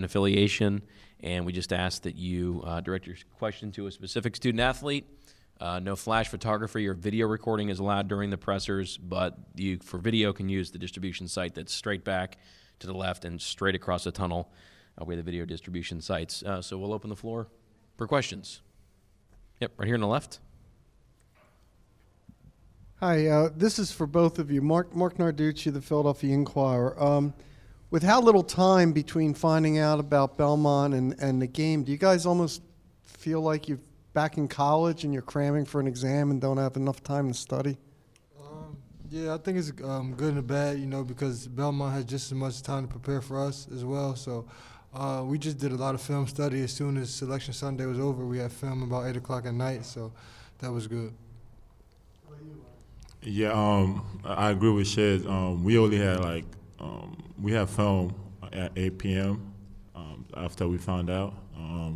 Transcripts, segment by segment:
and affiliation, and we just ask that you direct your question to a specific student-athlete. No flash photography or video recording is allowed during the pressers, but you, for video, can use the distribution site that's straight back to the left and straight across the tunnel. We have the video distribution sites. So we'll open the floor for questions. Yep, right here on the left. Hi, this is for both of you. Mark Narducci, the Philadelphia Inquirer. With how little time between finding out about Belmont and the game, do you guys almost feel like you're back in college and you're cramming for an exam and don't have enough time to study? Yeah, I think it's good and bad, because Belmont has just as much time to prepare for us as well. So we just did a lot of film study. As soon as Selection Sunday was over, we had film about 8 o'clock at night, so that was good. Yeah, I agree with Shez. We only had we had film at 8 p.m. After we found out.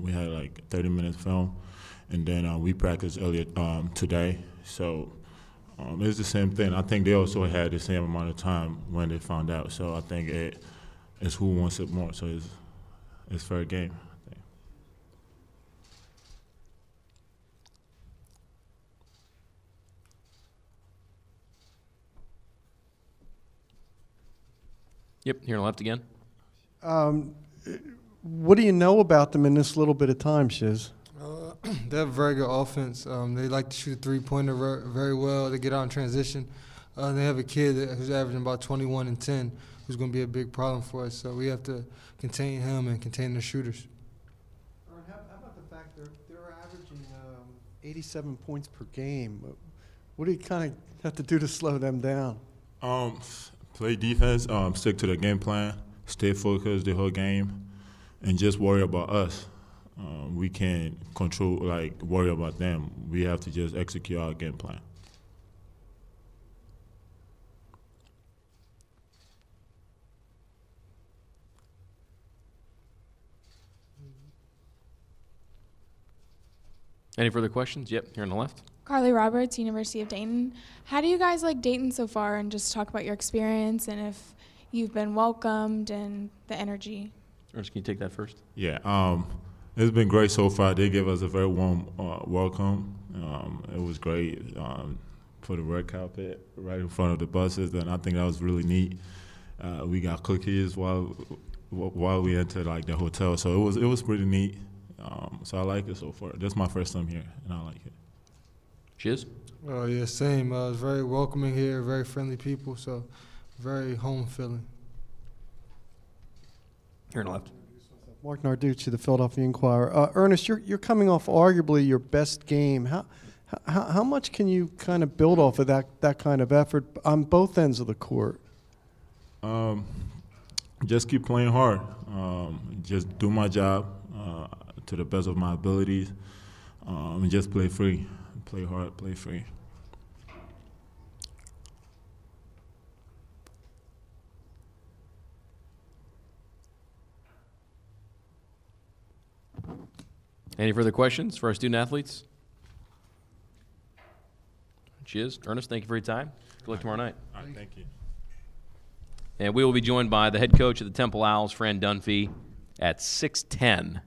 We had 30 minutes film, and then we practiced earlier today. So it's the same thing. I think they also had the same amount of time when they found out. So I think it's who wants it more. So it's fair game. Yep, here on the left again. What do you know about them in this little bit of time, Shiz? They have very good offense. They like to shoot a three-pointer very well. They get out in transition. They have a kid who's averaging about 21 and 10, who's going to be a big problem for us. So we have to contain him and contain the shooters. How about the fact they're averaging 87 points per game? What do you kind of have to do to slow them down? Play defense, stick to the game plan, stay focused the whole game, and just worry about us. We can't control, worry about them. We have to just execute our game plan. Any further questions? Yep, here on the left. Carly Roberts, University of Dayton. How do you guys like Dayton so far, and just talk about your experience and if you've been welcomed and the energy? Ernest, can you take that first? Yeah, it's been great so far. They gave us a very warm welcome. It was great. Put the red carpet right in front of the buses, and I think that was really neat. We got cookies while we entered the hotel, so it was pretty neat. So I like it so far. This is my first time here, and I like it. Shiz? Oh, yeah, same. It's very welcoming here, very friendly people, so very home feeling. Here on the left. Mark Narducci, the Philadelphia Inquirer. Ernest, you're coming off arguably your best game. How much can you kind of build off of that kind of effort on both ends of the court? Just keep playing hard. Just do my job to the best of my abilities, and just play free. Play hard, play free. Any further questions for our student athletes? Cheers. Ernest, thank you for your time. Good luck tomorrow night. All right, thank you. And we will be joined by the head coach of the Temple Owls, Fran Dunphy, at 6:10.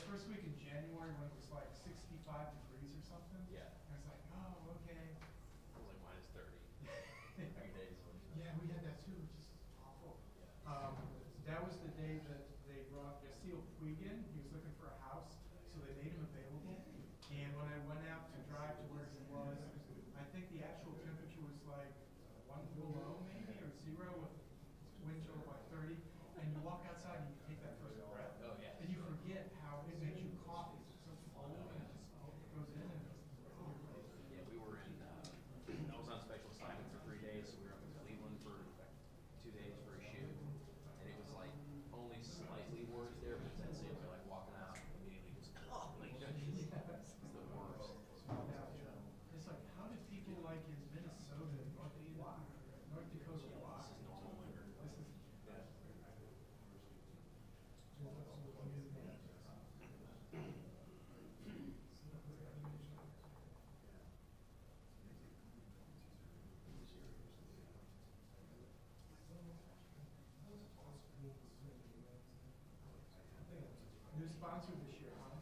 that first week in January when it was like 65 degrees or something. Yeah. I was like, oh, okay. It was like minus 30 every day. Yeah, we had that too, which is awful. That was the day that they brought Yasiel Puig in. He was looking for a house, so they made him available. And when I went out to drive to where he was, I think the actual temperature was like 1 below maybe, or 0 with wind chill of like 30. And you walk outside and you take that first breath. Oh, yeah. And you forget how it makes you cough. It's so cold and it just goes in. And Yeah, we were in, I was on special assignment for 3 days. So we were up in Cleveland for 2 days for a shoot. And it was like only slightly worse there, but that's it. We're like walking out and immediately just, oh my goodness. It's the worst. it's like, how did people like in Minnesota, North Dakota, why? This is normal winter. This is new sponsor this year, huh?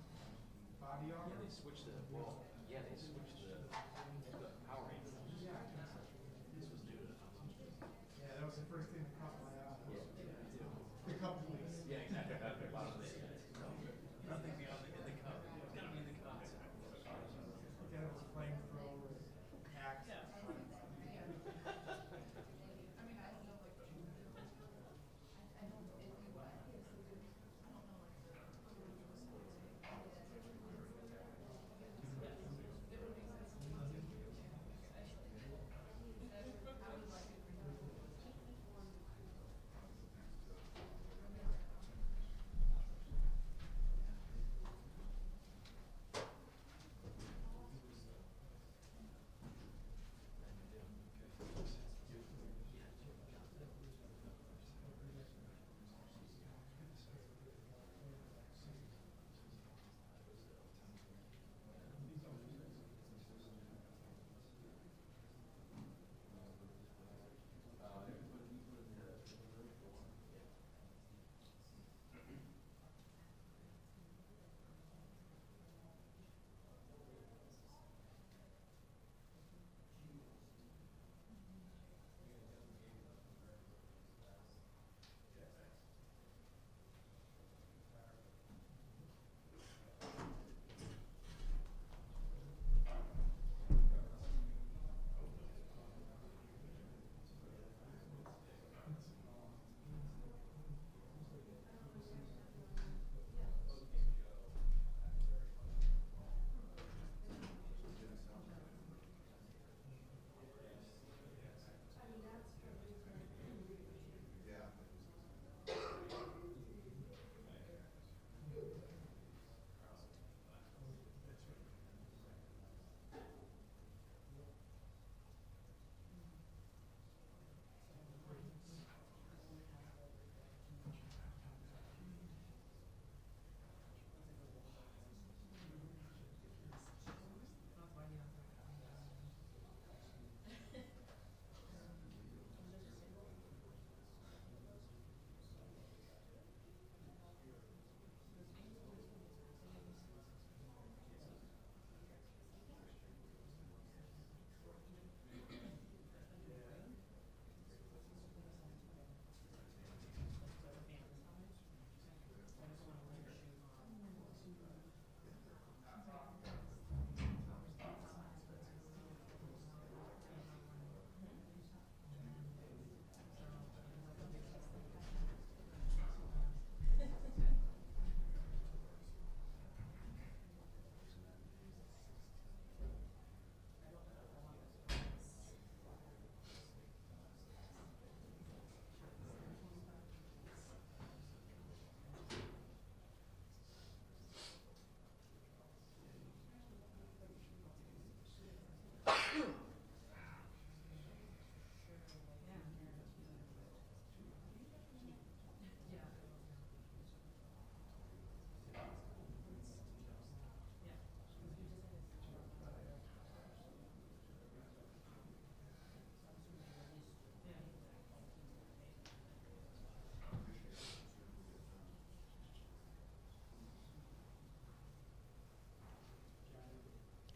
Body Yeah, armor? they switched the, well, yeah, they switched the Powerade. This was new to us. Yeah, that was the first thing that caught my eye. Yeah, me too. The cup, please. Yeah, exactly. At the bottom of it. Nothing beyond the cup. It's gotta be the cup. Yeah, it was flamethrower, axe.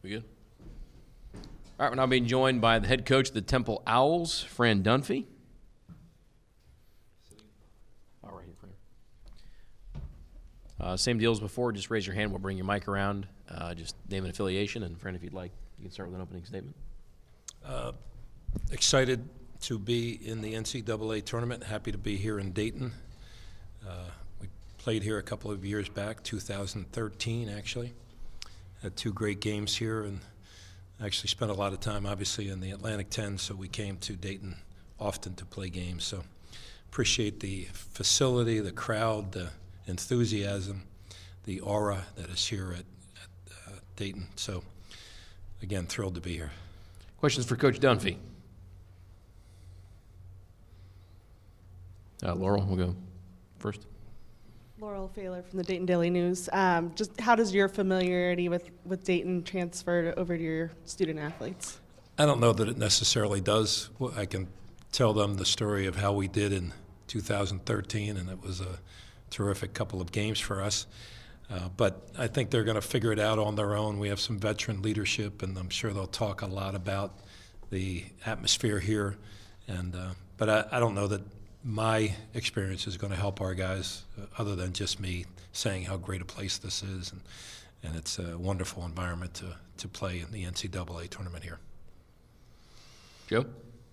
We good? All right, we're now being joined by the head coach of the Temple Owls, Fran Dunphy. All right, here, Fran. Same deal as before. Just raise your hand. We'll bring your mic around. Just name and affiliation. And, Fran, if you'd like, you can start with an opening statement. Excited to be in the NCAA tournament. Happy to be here in Dayton. We played here a couple of years back, 2013 actually. Had 2 great games here, and actually spent a lot of time obviously in the Atlantic 10, so we came to Dayton often to play games. So appreciate the facility, the crowd, the enthusiasm, the aura that is here at Dayton. So again, thrilled to be here. Questions for Coach Dunphy? Laurel, we'll go first. Laurel Failer from the Dayton Daily News. Just how does your familiarity with Dayton transfer over to your student athletes? I don't know that it necessarily does. I can tell them the story of how we did in 2013, and it was a terrific couple of games for us. But I think they're going to figure it out on their own. We have some veteran leadership, and I'm sure they'll talk a lot about the atmosphere here. And but I don't know that my experience is going to help our guys, other than just me saying how great a place this is, and it's a wonderful environment to play in the NCAA tournament here. Joe?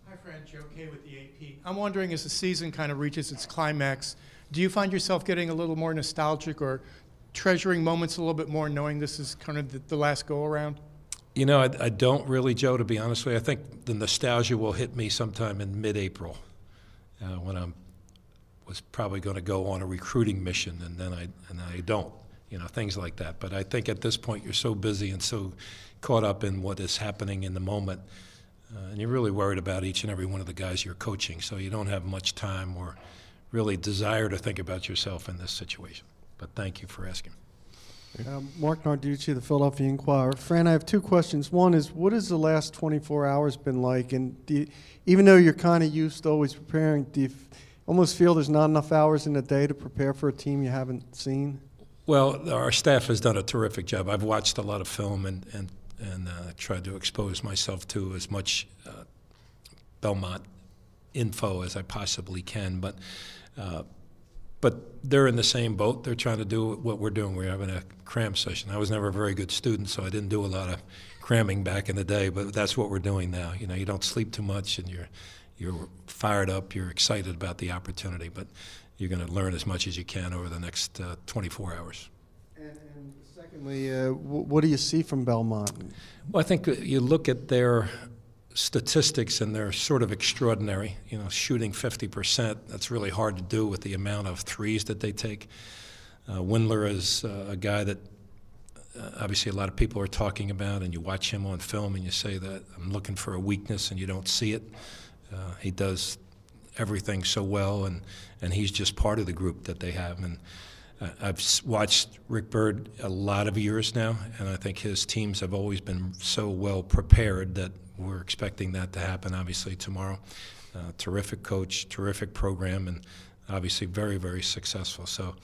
Hi, Fran. Joe Kay with the AP. I'm wondering, as the season kind of reaches its climax, do you find yourself getting a little more nostalgic or treasuring moments a little bit more, knowing this is kind of the last go-around? You know, I don't really, Joe, to be honest with you. I think the nostalgia will hit me sometime in mid-April. When I was probably going to go on a recruiting mission, and then I don't, things like that. But I think at this point you're so busy and so caught up in what is happening in the moment, and you're really worried about each and every one of the guys you're coaching, so you don't have much time or really desire to think about yourself in this situation. But thank you for asking. Mark Narducci, the Philadelphia Inquirer. Fran, I have 2 questions. One is, what has the last 24 hours been like? And even though you're kind of used to always preparing, do you almost feel there's not enough hours in a day to prepare for a team you haven't seen? Well, our staff has done a terrific job. I've watched a lot of film and tried to expose myself to as much Belmont info as I possibly can. But they're in the same boat. They're trying to do what we're doing. We're having a cram session. I was never a very good student, so I didn't do a lot of cramming back in the day, but that's what we're doing now. You don't sleep too much, and you're fired up, you're excited about the opportunity, but you're going to learn as much as you can over the next 24 hours. And secondly, what do you see from Belmont? Well, I think you look at their statistics, and they're sort of extraordinary. Shooting 50%, that's really hard to do with the amount of threes that they take. Windler is a guy that obviously a lot of people are talking about, and you watch him on film and you say that I'm looking for a weakness, and you don't see it. He does everything so well, and he's just part of the group that they have. And I've watched Rick Byrd a lot of years now, and I think his teams have always been so well prepared that we're expecting that to happen, obviously, tomorrow. Terrific coach, terrific program, and obviously very, very successful. So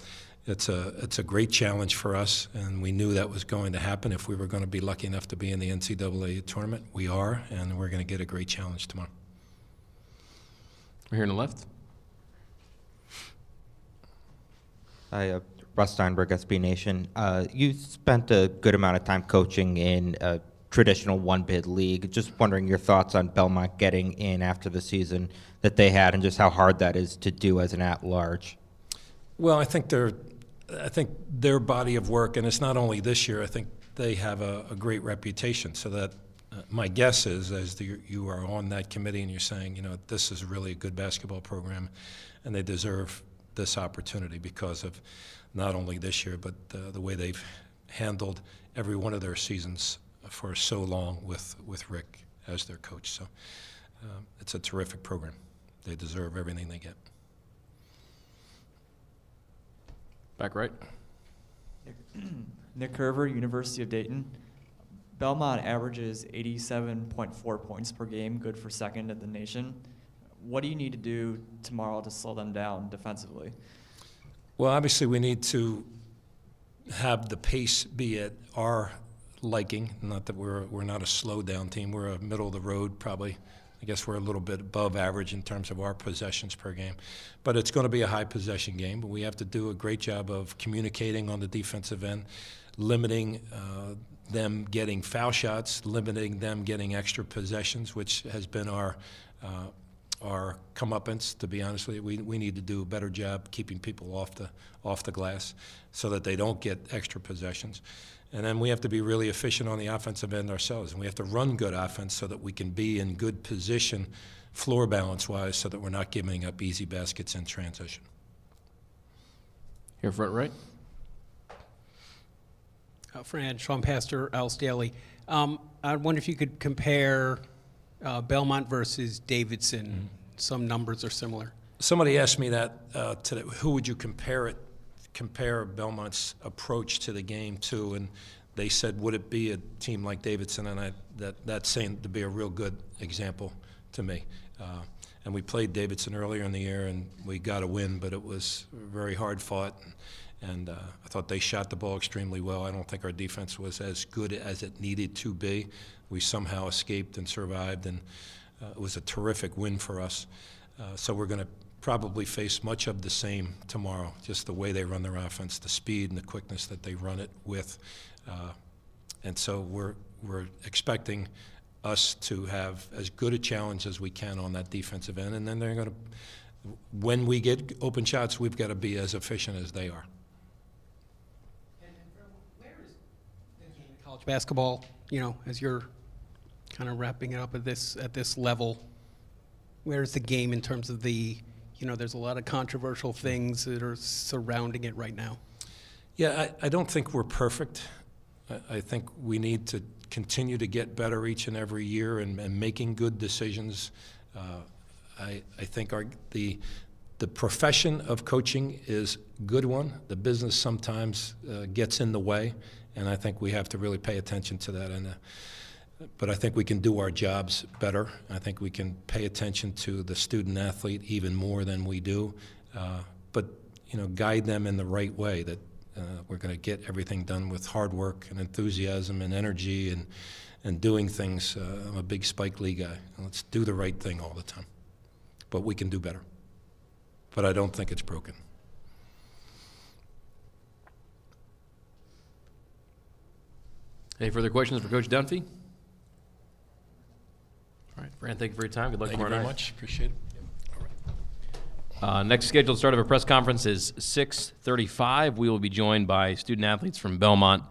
it's a great challenge for us, and we knew that was going to happen if we were going to be lucky enough to be in the NCAA tournament. We are, and we're going to get a great challenge tomorrow. We're here on the left. Hi, Russ Steinberg, SB Nation. You spent a good amount of time coaching in a traditional one-bid league. Just wondering your thoughts on Belmont getting in after the season that they had, and just how hard that is to do as an at-large. Well, I think their body of work, and it's not only this year. I think they have a great reputation. So that my guess is, as you are on that committee and you're saying, this is really a good basketball program, and they deserve this opportunity because of not only this year, but the way they've handled every one of their seasons for so long with Rick as their coach. So it's a terrific program. They deserve everything they get. Back right. Nick Curver, University of Dayton. Belmont averages 87.4 points per game, good for second in the nation. What do you need to do tomorrow to slow them down defensively? Well, obviously we need to have the pace be at our liking. Not that we're not a slow down team. We're a middle of the road, probably. I guess we're a little bit above average in terms of our possessions per game. But it's going to be a high possession game. But we have to do a great job of communicating on the defensive end, limiting them getting foul shots, limiting them getting extra possessions, which has been our comeuppance, to be honest with you. We need to do a better job keeping people off the glass so that they don't get extra possessions. And then we have to be really efficient on the offensive end ourselves. And we have to run good offense so that we can be in good position floor balance-wise so that we're not giving up easy baskets in transition. Here, front right. Fran, Sean Pastor, Alice Daly. I wonder if you could compare Belmont versus Davidson. Some numbers are similar. Somebody asked me that today. Who would you compare Belmont's approach to the game to? And they said, would it be a team like Davidson? And that seemed to be a real good example to me. And we played Davidson earlier in the year, and we got a win, but it was very hard fought. And I thought they shot the ball extremely well. I don't think our defense was as good as it needed to be. We somehow escaped and survived, and it was a terrific win for us. So we're going to probably face much of the same tomorrow, just the way they run their offense, the speed and the quickness that they run it with. And so we're expecting us to have as good a challenge as we can on that defensive end. And then they're going to, when we get open shots, we've got to be as efficient as they are. Where is the game in college basketball, as you're kind of wrapping it up at this level, where's the game in terms of the, there's a lot of controversial things that are surrounding it right now? Yeah, I don't think we're perfect. I think we need to continue to get better each and every year and making good decisions. I think the profession of coaching is a good one. The business sometimes gets in the way, and I think we have to really pay attention to that. But I think we can do our jobs better. I think we can pay attention to the student athlete even more than we do. But guide them in the right way, that we're going to get everything done with hard work and enthusiasm and energy and doing things. I'm a big Spike Lee guy. Let's do the right thing all the time. But we can do better. But I don't think it's broken. Any further questions for Coach Dunphy? All right, Fran, thank you for your time. Good luck tomorrow night. Thank you very much. Appreciate it. Next scheduled start of a press conference is 6:35. We will be joined by student athletes from Belmont